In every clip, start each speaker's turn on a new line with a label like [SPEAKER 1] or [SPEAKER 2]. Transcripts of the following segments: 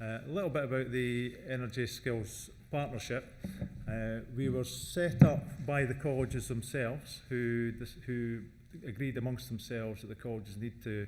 [SPEAKER 1] A little bit about the Energy Skills Partnership. We were set up by the colleges themselves, who agreed amongst themselves that the colleges need to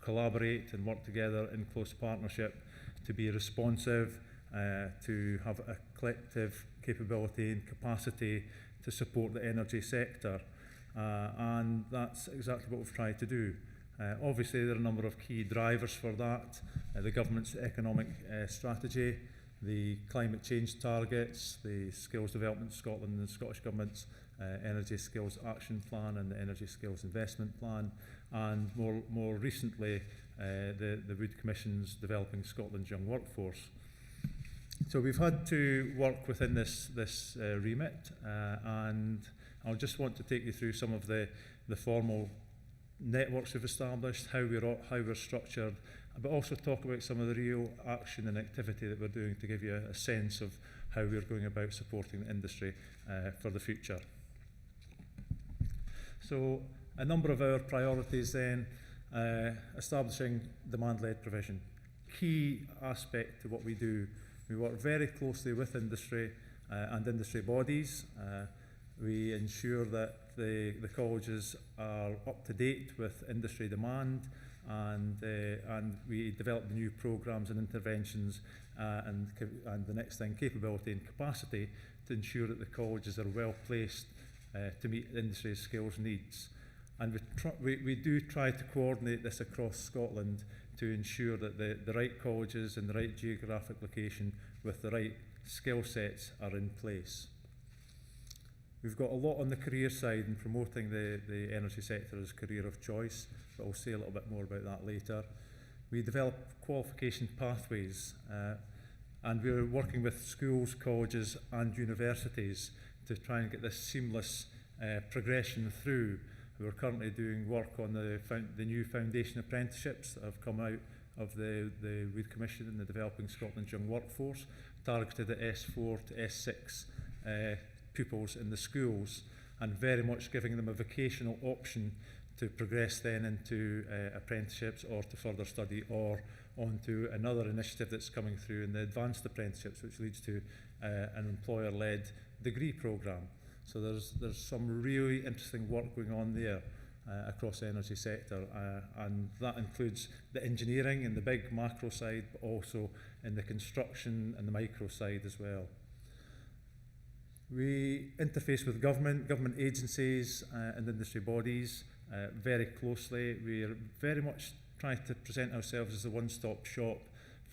[SPEAKER 1] collaborate and work together in close partnership to be responsive, to have a collective capability and capacity to support the energy sector. And that's exactly what we've tried to do. Obviously, there are a number of key drivers for that. The government's economic strategy, the climate change targets, the Skills Development Scotland and the Scottish Government's Energy Skills Action Plan and the Energy Skills Investment Plan, and more recently, the Wood Commission's Developing Scotland's Young Workforce. So we've had to work within this remit, and I'll just want to take you through some of the formal networks we've established, how we're structured, but also talk about some of the real action and activity that we're doing to give you a sense of how we're going about supporting the industry for the future. So a number of our priorities then, establishing demand-led provision. Key aspect to what we do. We work very closely with industry and industry bodies. We ensure that the colleges are up to date with industry demand, and we develop new programs and interventions, and the next thing, capability and capacity to ensure that the colleges are well placed to meet industry's skills needs. And we do try to coordinate this across Scotland to ensure that the right colleges in the right geographic location with the right skill sets are in place. We've got a lot on the career side in promoting the energy sector as career of choice, but I'll say a little bit more about that later. We develop qualification pathways, and we're working with schools, colleges and universities to try and get this seamless progression through. We're currently doing work on the new foundation apprenticeships that have come out of the Wood Commission and the Developing Scotland's Young Workforce, targeted at S4 to S6 pupils in the schools, and very much giving them a vocational option to progress then into apprenticeships or to further study or onto another initiative that's coming through in the advanced apprenticeships, which leads to an employer-led degree programme. So there's some really interesting work going on there across the energy sector, and that includes the engineering and the big macro side, but also in the construction and the micro side as well. We interface with government agencies and industry bodies very closely. We are very much trying to present ourselves as a one-stop shop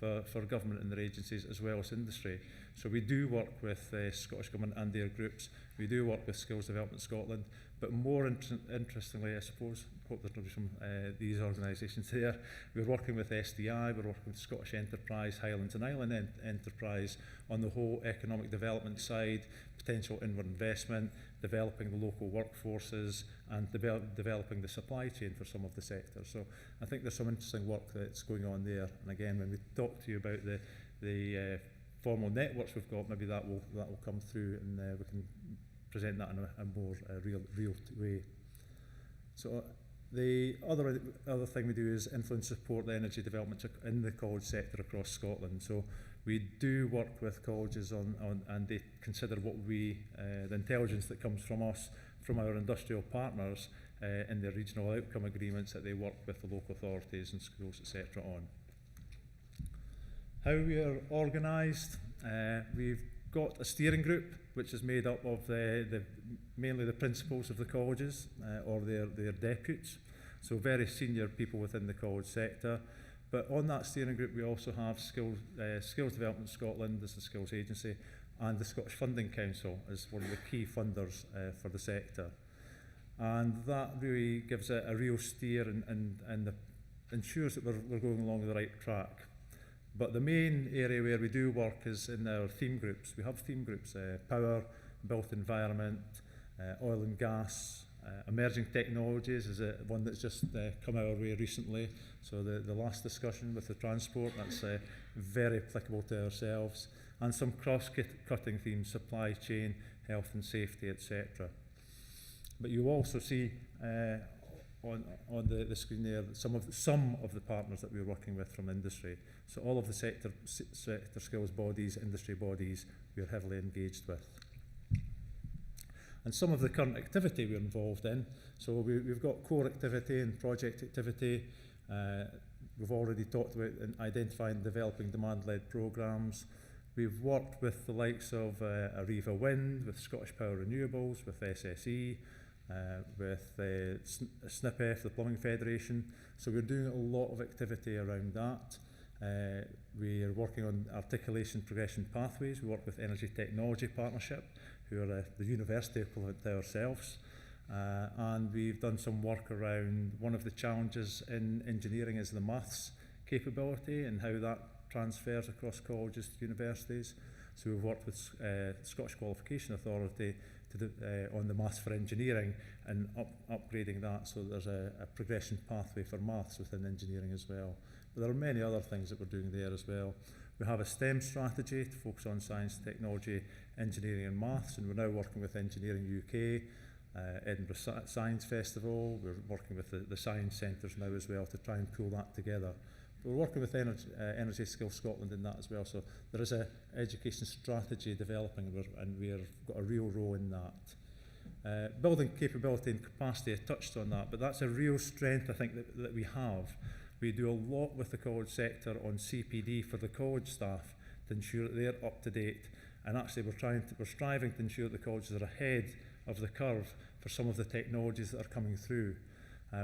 [SPEAKER 1] for government and their agencies as well as industry. So we do work with Scottish Government and their groups. We do work with Skills Development Scotland, but more interestingly, I suppose, hope there's going to be some these organisations there. We're working with SDI, we're working with Scottish Enterprise, Highlands and Island Enterprise on the whole economic development side, potential inward investment, developing the local workforces and developing the supply chain for some of the sectors. So I think there's some interesting work that's going on there. And again, when we talk to you about the formal networks we've got, maybe that will come through, and we can present that in a more real way. So the other thing we do is influence support the energy development in the college sector across Scotland. So we do work with colleges and they consider what the intelligence that comes from us, from our industrial partners in their regional outcome agreements that they work with the local authorities and schools, etc. on. How we are organised, we've got a steering group which is made up of mainly the principals of the colleges or their deputies, so very senior people within the college sector. But on that steering group we also have Skills Development Scotland as the skills agency, and the Scottish Funding Council as one of the key funders for the sector. And that really gives it a real steer and ensures that we're going along the right track. But the main area where we do work is in our theme groups. We have theme groups, power, built environment, oil and gas, emerging technologies is one that's just come our way recently. So the last discussion with the transport, that's very applicable to ourselves. And some cross-cutting themes, supply chain, health and safety, etc. But you also see on the screen there some of the partners that we're working with from industry. So all of the sector skills bodies, industry bodies, we're heavily engaged with. And some of the current activity we're involved in. So we've got core activity and project activity. We've already talked about identifying and developing demand-led programmes. We've worked with the likes of Arriva Wind, with Scottish Power Renewables, with SSE, with SNPF, the Plumbing Federation. So we're doing a lot of activity around that. We are working on articulation progression pathways. We work with Energy Technology Partnership, who are the university equivalent to ourselves. And we've done some work around one of the challenges in engineering is the maths capability and how that transfers across colleges to universities. So we've worked with Scottish Qualification Authority on the maths for engineering and upgrading that so there's a progression pathway for maths within engineering as well. But there are many other things that we're doing there as well. We have a STEM strategy to focus on science, technology, engineering and maths, and we're now working with Engineering UK, Edinburgh Science Festival. We're working with the science centres now as well to try and pull that together. But we're working with Energy Skills Scotland in that as well, so there is an education strategy developing and we've got a real role in that. Building capability and capacity, I touched on that, but that's a real strength I think that we have. We do a lot with the college sector on CPD for the college staff to ensure that they're up to date, and actually we're striving to ensure that the colleges are ahead of the curve for some of the technologies that are coming through.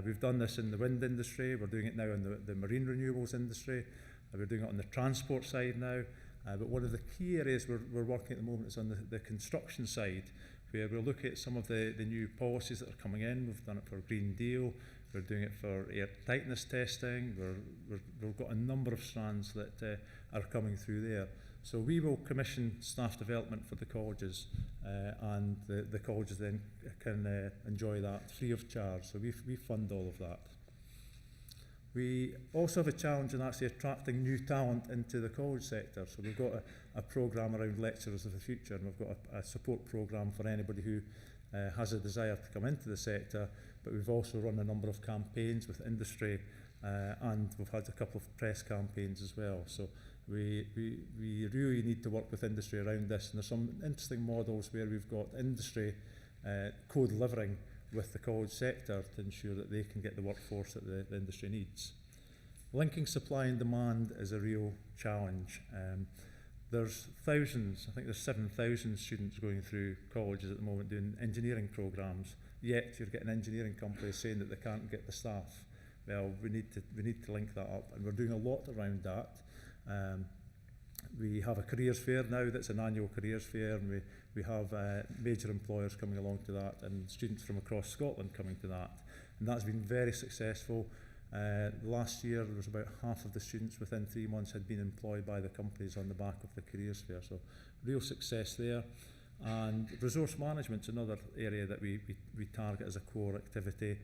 [SPEAKER 1] We've done this in the wind industry, we're doing it now in the marine renewables industry, we're doing it on the transport side now, but one of the key areas we're working at the moment is on the construction side, where we'll look at some of the new policies that are coming in. We've done it for Green Deal, we're doing it for air tightness testing, we've got a number of strands that are coming through there. So we will commission staff development for the colleges and the colleges then can enjoy that free of charge. So we fund all of that. We also have a challenge in actually attracting new talent into the college sector. So we've got a programme around lecturers of the future, and we've got a support programme for anybody who has a desire to come into the sector. But we've also run a number of campaigns with industry and we've had a couple of press campaigns as well. So we really need to work with industry around this, and there's some interesting models where we've got industry co-delivering with the college sector to ensure that they can get the workforce that the industry needs. Linking supply and demand is a real challenge. There's thousands, I think there's 7,000 students going through colleges at the moment doing engineering programmes, yet you're getting engineering companies saying that they can't get the staff. Well, we need to link that up, and we're doing a lot around that. We have a careers fair now that's an annual careers fair, and we have major employers coming along to that and students from across Scotland coming to that, and that's been very successful. Last year there was about half of the students within 3 months had been employed by the companies on the back of the careers fair, so real success there. And resource management's another area that we target as a core activity.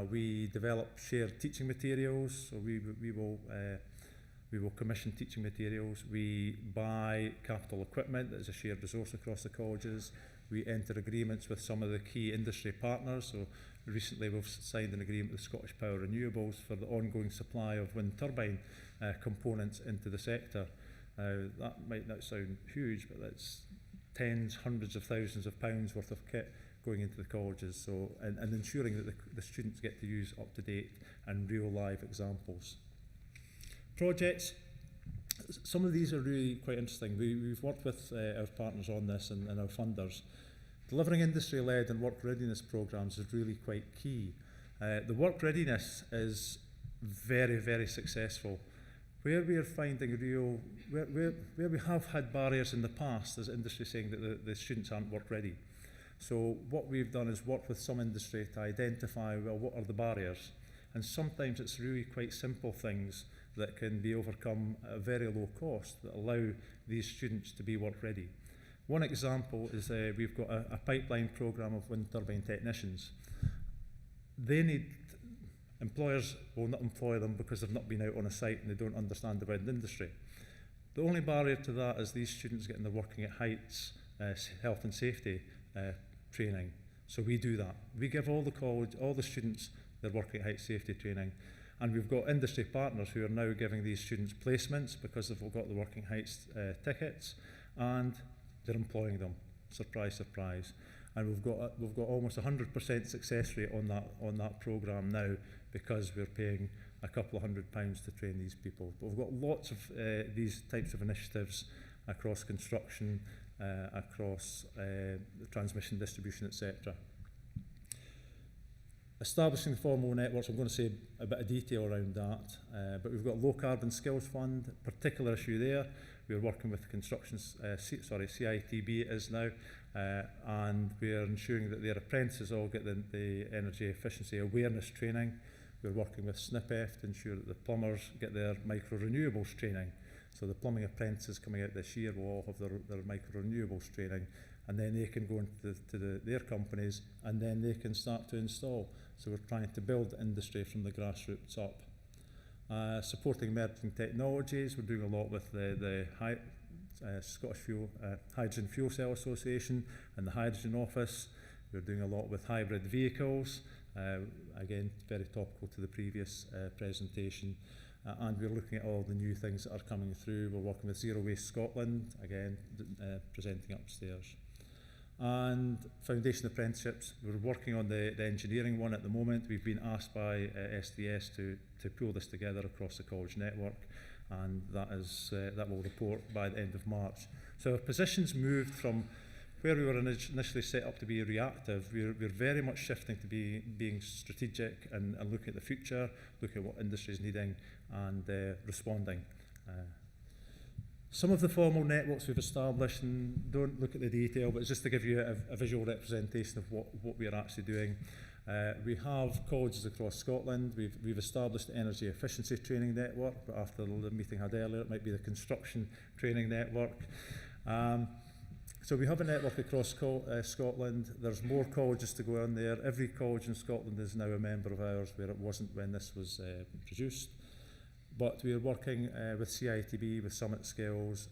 [SPEAKER 1] We develop shared teaching materials, so we will commission teaching materials. We buy capital equipment that is a shared resource across the colleges. We enter agreements with some of the key industry partners. So recently we've signed an agreement with Scottish Power Renewables for the ongoing supply of wind turbine components into the sector. That might not sound huge, but that's tens, hundreds of thousands of pounds worth of kit going into the colleges, so and ensuring that the students get to use up-to-date and real live examples. Projects, some of these are really quite interesting. We've worked with our partners on this and our funders. Delivering industry-led and work readiness programmes is really quite key. The work readiness is very, very successful. Where we are finding where we have had barriers in the past, is industry saying that the students aren't work ready. So what we've done is work with some industry to identify, well, what are the barriers? And sometimes it's really quite simple things that can be overcome at a very low cost that allow these students to be work ready. One example is we've got a pipeline programme of wind turbine technicians. Employers will not employ them because they've not been out on a site and they don't understand the wind industry. The only barrier to that is these students getting the working at heights, health and safety training. So we do that. We give all the students their working at height safety training. And we've got industry partners who are now giving these students placements because they've got the working heights tickets, and they're employing them. Surprise, surprise. And we've got almost 100% success rate on that programme now, because we're paying a couple of £100 to train these people. But we've got lots of these types of initiatives across construction, across the transmission, distribution, etc. Establishing the formal networks, I'm going to say a bit of detail around that, but we've got low carbon skills fund, particular issue there. We're working with construction, CITB it is now, and we're ensuring that their apprentices all get the energy efficiency awareness training. We're working with SNPF to ensure that the plumbers get their micro-renewables training. So the plumbing apprentices coming out this year will all have their micro-renewables training, and then they can go into their companies, and then they can start to install. So we're trying to build industry from the grassroots up. Supporting emerging technologies, we're doing a lot with the Scottish Hydrogen Fuel Cell Association and the Hydrogen Office. We're doing a lot with hybrid vehicles, again very topical to the previous presentation. And we're looking at all the new things that are coming through. We're working with Zero Waste Scotland, again presenting upstairs. And foundation apprenticeships, we're working on the engineering one at the moment. We've been asked by SDS to pull this together across the college network, and that will report by the end of March. So our positions moved from where we were initially set up to be reactive. We're very much shifting to being strategic and looking at the future, looking at what industry is needing, and responding. Some of the formal networks we've established, and don't look at the detail, but it's just to give you a visual representation of what we are actually doing. We have colleges across Scotland. We've established the energy efficiency training network, but after the meeting I had earlier, it might be the construction training network. So we have a network across Scotland. There's more colleges to go on there. Every college in Scotland is now a member of ours, where it wasn't when this was produced. But we are working with CITB, with Summit Skills,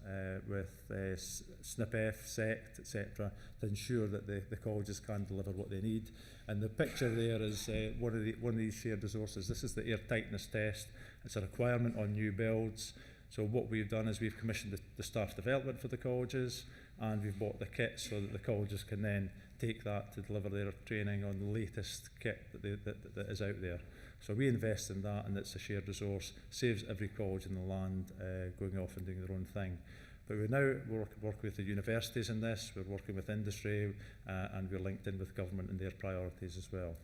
[SPEAKER 1] with SNPF, SECT, etc., to ensure that the colleges can deliver what they need. And the picture there is one of these shared resources. This is the air tightness test. It's a requirement on new builds. So what we've done is we've commissioned the staff development for the colleges, and we've bought the kit so that the colleges can then take that to deliver their training on the latest kit that is out there. So we invest in that, and it's a shared resource, saves every college in the land going off and doing their own thing. But we now work with the universities in this, we're working with industry, and we're linked in with government and their priorities as well.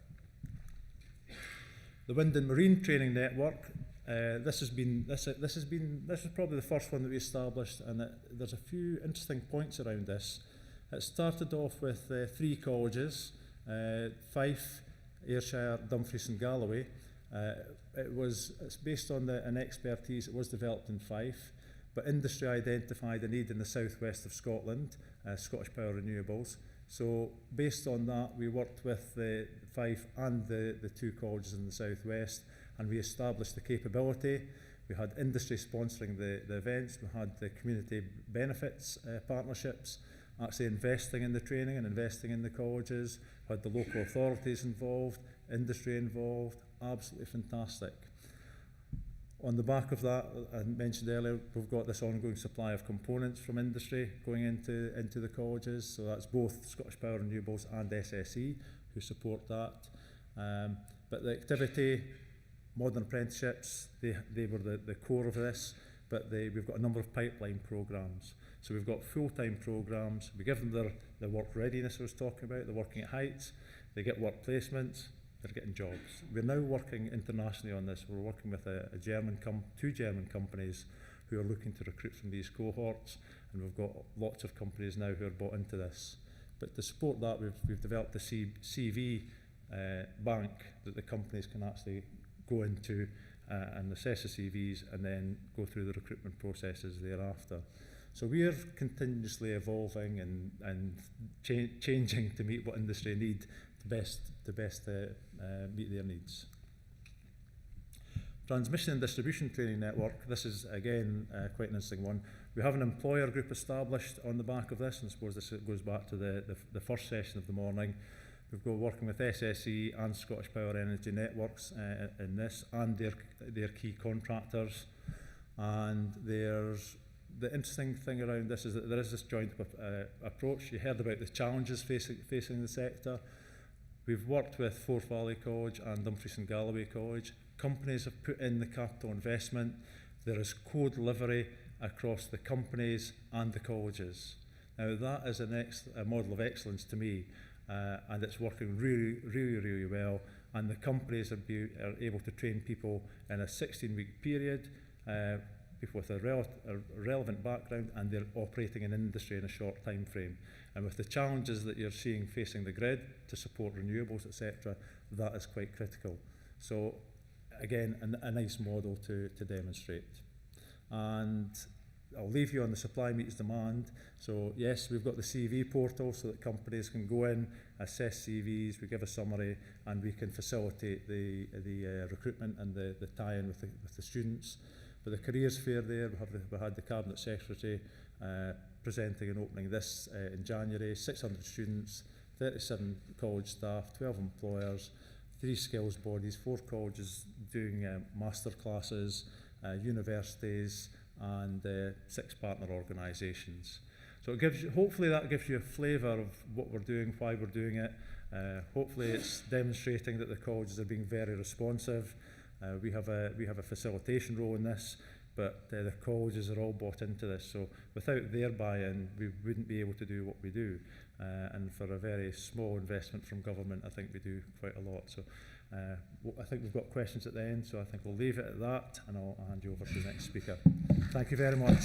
[SPEAKER 1] The Wind and Marine Training Network, this is probably the first one that we established, and there's a few interesting points around this. It started off with 3 colleges, Fife, Ayrshire, Dumfries and Galloway. It's based on an expertise. It was developed in Fife, but industry identified a need in the southwest of Scotland, Scottish Power Renewables. So based on that, we worked with the Fife and the 2 colleges in the southwest, and we established the capability. We had industry sponsoring the events. We had the community benefits partnerships, actually investing in the training and investing in the colleges. We had the local authorities involved, industry involved. Absolutely fantastic. On the back of that, I mentioned earlier, we've got this ongoing supply of components from industry going into the colleges. So that's both Scottish Power Renewables and SSE who support that. But the activity, modern apprenticeships, they were the core of this, but we've got a number of pipeline programmes. So we've got full-time programmes. We give them their work readiness I was talking about. They're working at heights. They get work placements. They're getting jobs. We're now working internationally on this. We're working with two German companies who are looking to recruit from these cohorts, and we've got lots of companies now who are bought into this. But to support that, we've developed a CV bank that the companies can actually go into and assess the CVs and then go through the recruitment processes thereafter. So we are continuously evolving and changing to meet what industry need to best meet their needs. Transmission and distribution training network. This is again quite an interesting one. We have an employer group established on the back of this, and I suppose this goes back to the first session of the morning. We've got working with SSE and Scottish Power Energy Networks in this, and their key contractors. And there's the interesting thing around this is that there is this joint approach. You heard about the challenges facing the sector. We've worked with Forth Valley College and Dumfries and Galloway College. Companies have put in the capital investment. There is co-delivery across the companies and the colleges. Now that is a model of excellence to me, and it's working really well. And the companies are able to train people in a 16-week period with a relevant background, and they're operating in industry in a short time frame. And with the challenges that you're seeing facing the grid to support renewables, etc., that is quite critical. So again, a nice model to demonstrate. And I'll leave you on the supply meets demand. So yes, we've got the CV portal so that companies can go in, assess CVs, we give a summary, and we can facilitate the recruitment and the tie-in with the students. For the careers fair there, we had the Cabinet Secretary presenting and opening this in January. 600 students, 37 college staff, 12 employers, 3 skills bodies, 4 colleges doing master classes, universities, and 6 partner organisations. So it gives you, hopefully that gives you a flavour of what we're doing, why we're doing it. Hopefully it's demonstrating that the colleges are being very responsive. We have a facilitation role in this, but the colleges are all bought into this. So without their buy-in, we wouldn't be able to do what we do. And for a very small investment from government, I think we do quite a lot. So I think we've got questions at the end, so I think we'll leave it at that, and I'll hand you over to the next speaker. Thank you very much.